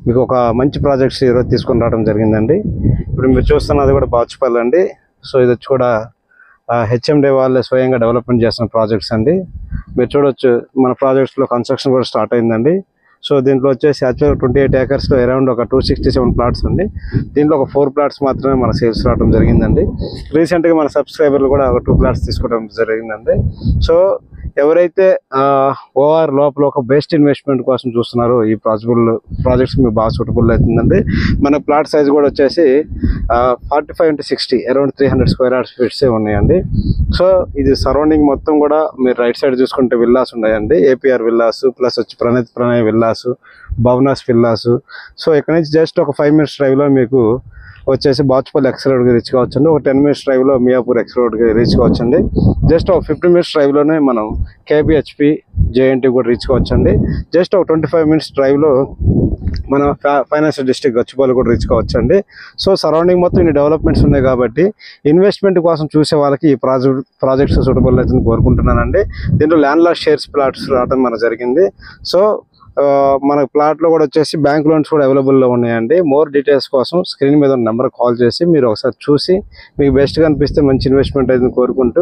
మీకు ఒక మంచి ప్రాజెక్ట్స్ ఈరోజు తీసుకొని రావడం జరిగిందండి. ఇప్పుడు మీరు చూస్తున్నది కూడా బాచుపల్లి అండి. సో ఇది వచ్చి కూడా హెచ్ఎండి వాళ్ళే స్వయంగా డెవలప్మెంట్ చేస్తున్న ప్రాజెక్ట్స్ అండి. మీరు చూడొచ్చు మన ప్రాజెక్ట్స్లో కన్స్ట్రక్షన్ కూడా స్టార్ట్ అయిందండి. సో దీంట్లో వచ్చేసి యాక్చువల్గా 28 ఏకర్స్లో అరౌండ్ ఒక 267 ప్లాట్స్ అండి. దీంట్లో ఒక 4 ప్లాట్స్ మాత్రమే మన సేల్స్ రావడం జరిగిందండి. రీసెంట్గా మన సబ్స్క్రైబర్లు కూడా ఒక 2 ప్లాట్స్ తీసుకోవడం జరిగిందండి. సో ఎవరైతే ఓఆర్ లోపల ఒక బెస్ట్ ఇన్వెస్ట్మెంట్ కోసం చూస్తున్నారో ఈ ప్రాజెక్ట్స్ మీకు బాగా సూటబుల్ అవుతుందండి. మన ప్లాట్ సైజ్ కూడా వచ్చేసి 45x60 అరౌండ్ 300 స్క్వేర్ ఫీట్స్ ఉన్నాయండి. సో ఇది సరౌండింగ్ మొత్తం కూడా మీరు రైట్ సైడ్ చూసుకుంటే విల్లాస్ ఉన్నాయండి. ఏపీఆర్ విల్లాస్ ప్లస్ వచ్చి ప్రణయ్ విల్లాస్, భవనాస్ విల్లాస్. సో ఇక్కడ నుంచి జస్ట్ ఒక 5 minutes డ్రైవ్లో మీకు వచ్చేసి బాచుపల్లి ఎక్స్ రోడ్కి రీచ్ కావచ్చండి. ఒక 10 minutes డ్రైవ్లో మియాపూర్ ఎక్స్ రోడ్కి రీచ్ కావచ్చండి. జస్ట్ ఒక 15 minutes డ్రైవ్లోనే మనం కేబిహెచ్పి జేఎన్టీ కూడా రీచ్ కావచ్చండి. జస్ట్ ఒక 25 minutes డ్రైవ్లో మన ఫైనాన్షియల్ డిస్ట్రిక్ట్ గచ్చిబౌలి కూడా రీచ్ కావచ్చండి. సో సరౌండింగ్ మొత్తం ఇన్ని డెవలప్మెంట్స్ ఉన్నాయి కాబట్టి ఇన్వెస్ట్మెంట్ కోసం చూసే వాళ్ళకి ఈ ప్రాజెక్ట్స్ సూటబుల్ అవుతుందని కోరుకుంటున్నానండి. దీంట్లో ల్యాండ్ లార్డ్ షేర్స్ ప్లాట్స్ రావడం మనకు జరిగింది. సో మన ప్లాట్లో కూడా వచ్చేసి బ్యాంక్ లోన్స్ కూడా అవైలబుల్లో ఉన్నాయండి. మోర్ డీటెయిల్స్ కోసం స్క్రీన్ మీద ఉన్న నెంబర్ కాల్ చేసి మీరు ఒకసారి చూసి మీకు బెస్ట్గా అనిపిస్తే మంచి ఇన్వెస్ట్మెంట్ అయితే కోరుకుంటూ